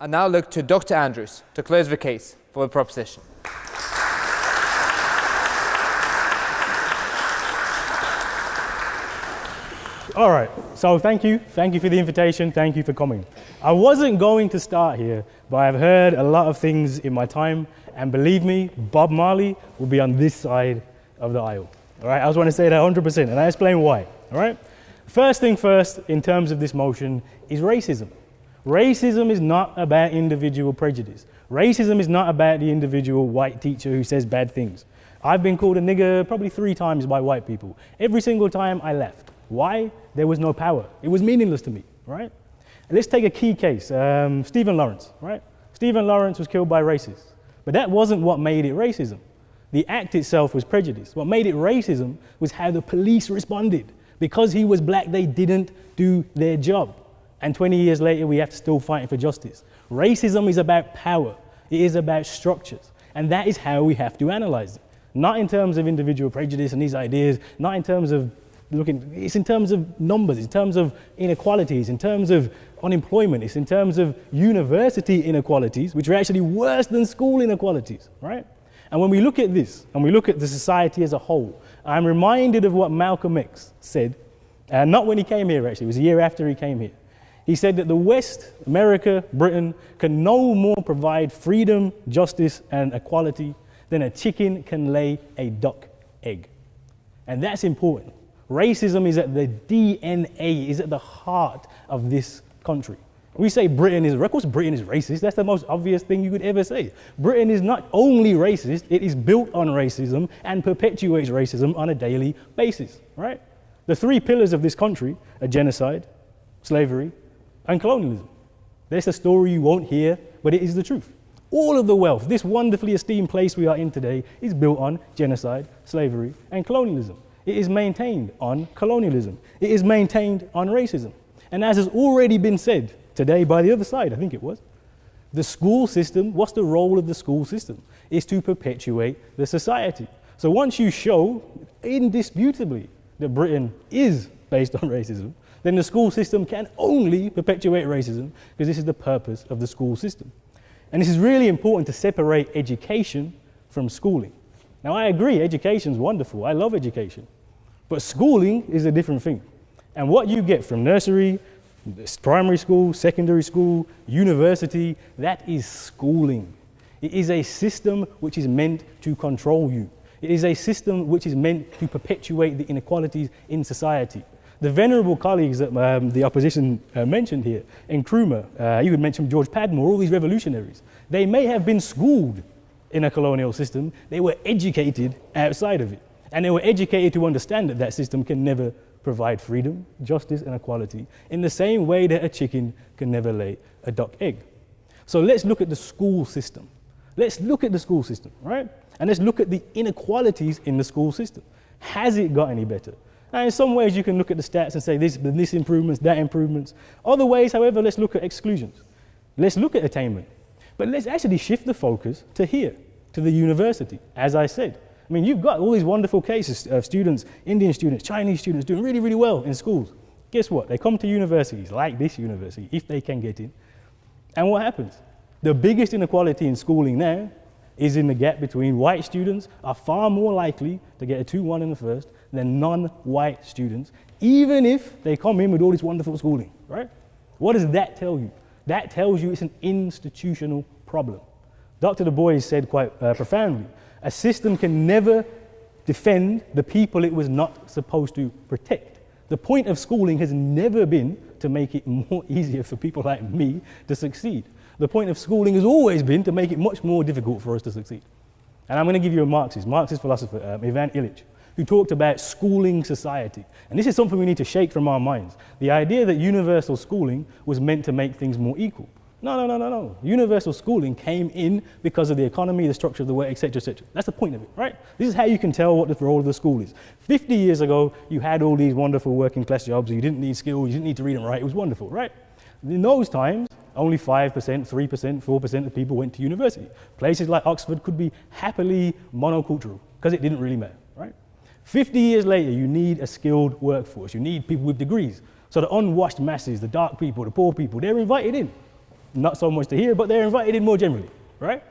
I now look to Dr. Andrews to close the case for the proposition. All right, so thank you for the invitation, thank you for coming. I wasn't going to start here, but I've heard a lot of things in my time, and believe me, Bob Marley will be on this side of the aisle. All right, I just want to say that 100%, and I explain why. All right, first thing first, in terms of this motion, is racism. Racism is not about individual prejudice. Racism is not about the individual white teacher who says bad things. I've been called a nigger probably 3 times by white people. Every single time I left. Why? There was no power. It was meaningless to me, right? And let's take a key case, Stephen Lawrence, right? Stephen Lawrence was killed by racists, but that wasn't what made it racism. The act itself was prejudice. What made it racism was how the police responded. Because he was black, they didn't do their job. And 20 years later, we have to still fight for justice. Racism is about power. It is about structures. And that is how we have to analyze it. Not in terms of individual prejudice and these ideas, not in terms of it's in terms of numbers, in terms of inequalities, in terms of unemployment, it's in terms of university inequalities, which are actually worse than school inequalities, right? And when we look at this, and we look at the society as a whole, I'm reminded of what Malcolm X said, not when he came here actually, it was a year after he came here. He said that the West, America, Britain, can no more provide freedom, justice, and equality than a chicken can lay a duck egg. And that's important. Racism is at the DNA, is at the heart of this country. We say Britain is, of course Britain is racist. That's the most obvious thing you could ever say. Britain is not only racist, it is built on racism and perpetuates racism on a daily basis, right? The 3 pillars of this country are genocide, slavery, and colonialism. That's a story you won't hear, but it is the truth. All of the wealth, this wonderfully esteemed place we are in today, is built on genocide, slavery, and colonialism. It is maintained on colonialism. It is maintained on racism. And as has already been said today by the other side, I think it was, the school system, what's the role of the school system? Is to perpetuate the society. So once you show indisputably that Britain is based on racism, then the school system can only perpetuate racism because this is the purpose of the school system. And this is really important to separate education from schooling. Now I agree, education is wonderful. I love education. But schooling is a different thing. And what you get from nursery, primary school, secondary school, university, that is schooling. It is a system which is meant to control you. It is a system which is meant to perpetuate the inequalities in society. The venerable colleagues that the opposition mentioned here, Nkrumah, you could mention George Padmore, all these revolutionaries, they may have been schooled in a colonial system, they were educated outside of it. And they were educated to understand that that system can never provide freedom, justice, and equality in the same way that a chicken can never lay a duck egg. So let's look at the school system. Let's look at the school system, right? And let's look at the inequalities in the school system. Has it got any better? Now, in some ways, you can look at the stats and say this improvements, that improvements. Other ways, however, let's look at exclusions. Let's look at attainment. But let's actually shift the focus to here, to the university, as I said. I mean, you've got all these wonderful cases of students, Indian students, Chinese students doing really, really well in schools. Guess what? They come to universities like this university, if they can get in. And what happens? The biggest inequality in schooling now is in the gap between white students are far more likely to get a 2-1 in the first than non-white students, even if they come in with all this wonderful schooling, right? What does that tell you? That tells you it's an institutional problem. Dr. Du Bois said quite profoundly, a system can never defend the people it was not supposed to protect. The point of schooling has never been to make it more easier for people like me to succeed. The point of schooling has always been to make it much more difficult for us to succeed. And I'm going to give you a Marxist philosopher, Ivan Illich, who talked about schooling society. And this is something we need to shake from our minds. The idea that universal schooling was meant to make things more equal. No. Universal schooling came in because of the economy, the structure of the work, etc., etc. That's the point of it, right? This is how you can tell what the role of the school is. 50 years ago, you had all these wonderful working class jobs. You didn't need skills. You didn't need to read and write. It was wonderful, right? In those times, only 5%, 3%, 4% of people went to university. Places like Oxford could be happily monocultural because it didn't really matter, right? 50 years later, you need a skilled workforce. You need people with degrees. So the unwashed masses, the dark people, the poor people, they're invited in. not so much to hear, but they're invited in more generally, right?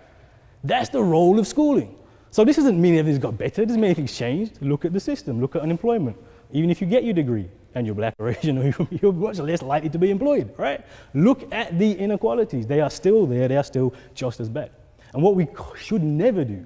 That's the role of schooling. So this doesn't mean everything's got better, it doesn't mean anything's changed. Look at the system, look at unemployment. Even if you get your degree and you're black or Asian, you're much less likely to be employed, right? Look at the inequalities. They are still there, they are still just as bad. And what we should never do,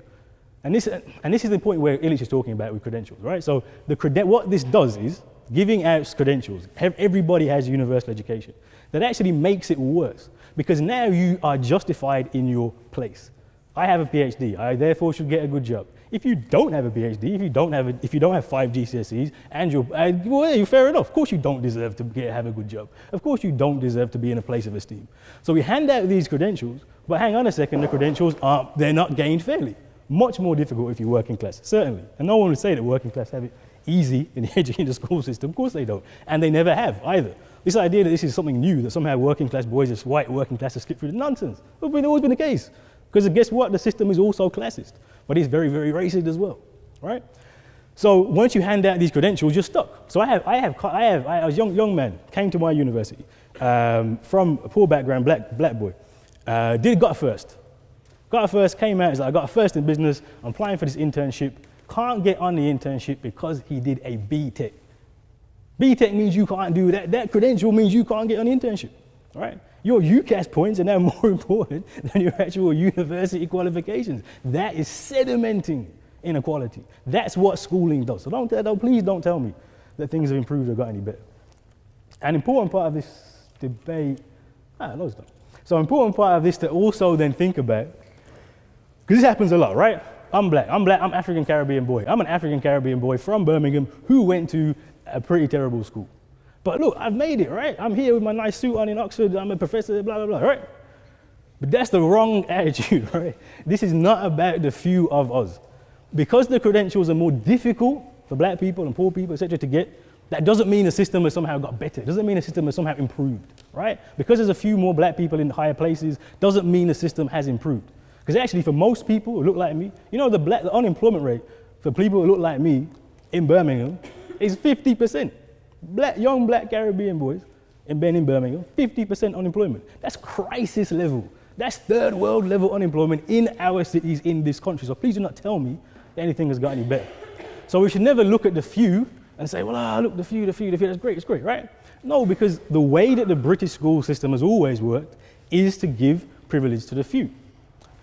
and this is the point where Illich is talking about with credentials, right? So what this does is, giving out credentials, everybody has universal education, that actually makes it worse, because now you are justified in your place. I have a PhD, I therefore should get a good job. If you don't have a PhD, if you don't have 5 GCSEs, and well, fair enough. Of course you don't deserve to have a good job. Of course you don't deserve to be in a place of esteem. So we hand out these credentials, but hang on a second, the credentials they're not gained fairly. Much more difficult if you're working class, certainly. And no one would say that working class have it easy in the school system. Of course they don't. And they never have either. This idea that this is something new, that somehow working class boys, this white working class has skipped through, nonsense. It's always been the case. Because guess what? The system is also classist, but it's very, very racist as well, right? So once you hand out these credentials, you're stuck. So I was a young man, came to my university from a poor background, black boy, got a first, came out, I got a first in business, I'm applying for this internship, can't get on the internship because he did a B.Tech. B.Tech means you can't do that. That credential means you can't get on the internship, right? Your UCAS points are now more important than your actual university qualifications. That is sedimenting inequality. That's what schooling does. So please don't tell me that things have improved or got any better. An important part of this debate, So an important part of this to also then think about, because this happens a lot, right? I'm black, I'm African Caribbean boy. I'm an African Caribbean boy from Birmingham who went to a pretty terrible school. But look, I've made it, right? I'm here with my nice suit on in Oxford, I'm a professor, blah, blah, blah, right? But that's the wrong attitude, right? This is not about the few of us. Because the credentials are more difficult for black people and poor people, etc., to get, that doesn't mean the system has somehow got better. It doesn't mean the system has somehow improved, right? Because there's a few more black people in higher places, doesn't mean the system has improved. Because actually for most people who look like me, the unemployment rate for people who look like me in Birmingham is 50%. Young black Caribbean boys in Birmingham, 50% unemployment. That's crisis level. That's third world level unemployment in our cities in this country. So please do not tell me that anything has got any better. So we should never look at the few and say, well, look, the few, that's great, it's great, right? No, because the way that the British school system has always worked is to give privilege to the few.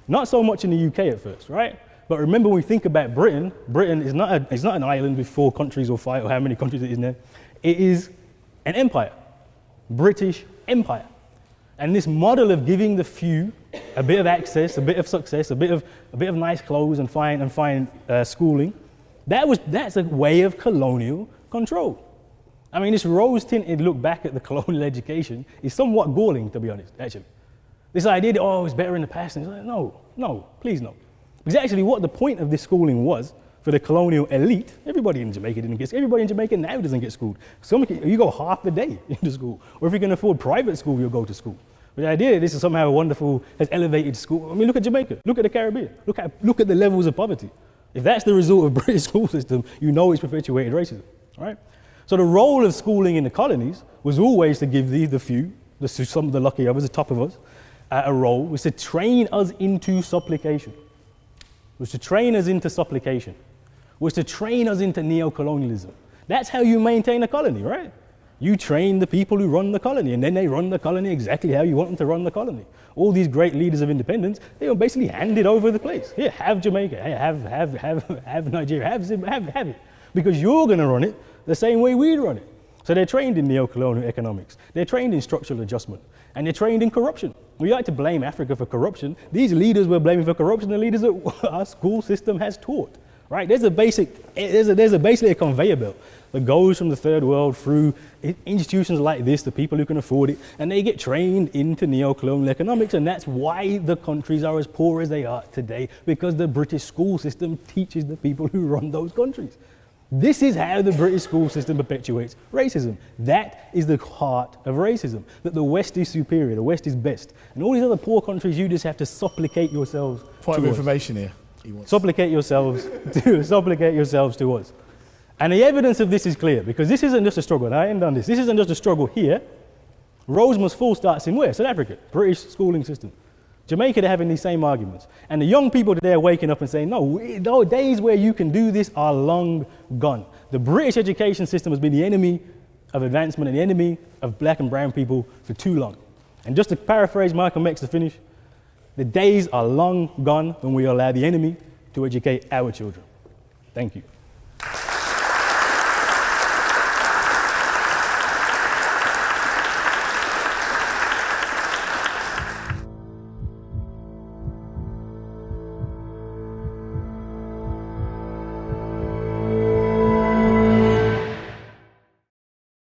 Not so much in the UK at first, right? But remember, when we think about Britain, Britain is not an island with 4 countries or 5 or how many countries it is now. It is an empire, British Empire. And this model of giving the few a bit of access, a bit of success, a bit of nice clothes and fine schooling, that's a way of colonial control. I mean, this rose-tinted look back at the colonial education is somewhat galling, to be honest, actually. This idea that, it's better in the past, and it's like, no, please no. Because actually what the point of this schooling was, for the colonial elite, everybody in Jamaica now doesn't get schooled. You go half the day into school. Or if you can afford private school, you'll go to school. But the idea that this is somehow wonderful, has elevated school. I mean, look at Jamaica, look at the Caribbean, look at the levels of poverty. If that's the result of British school system, you know it's perpetuated racism, right? So the role of schooling in the colonies was always to give the few, some of the lucky others, the top of us, a role, was to train us into supplication. Was to train us into supplication. Was to train us into neo-colonialism. That's how you maintain a colony, right? You train the people who run the colony, and then they run the colony exactly how you want them to run the colony. All these great leaders of independence, they were basically handed over the place. Here, have Jamaica, hey, have Nigeria, have it. Because you're gonna run it the same way we run it. So they're trained in neo-colonial economics. They're trained in structural adjustment. And they're trained in corruption. We like to blame Africa for corruption. These leaders we're blaming for corruption, the leaders that our school system has taught. Right? There's basically a conveyor belt that goes from the third world through institutions like this, the people who can afford it, and they get trained into neo-colonial economics, and that's why the countries are as poor as they are today, because the British school system teaches the people who run those countries. This is how the British school system perpetuates racism. That is the heart of racism, that the West is superior, the West is best, and all these other poor countries, you just have to supplicate yourselves Point of information here. Supplicate yourselves to us. And the evidence of this is clear, because this isn't just a struggle, and I end on this. This isn't just a struggle here Rose must fall starts in where? South Africa, British schooling system. Jamaica, they're having these same arguments. And the young people today are waking up and saying, no, the days where you can do this are long gone. The British education system has been the enemy of advancement and the enemy of black and brown people for too long. And just to paraphrase Malcolm X to finish, the days are long gone when we allow the enemy to educate our children. Thank you.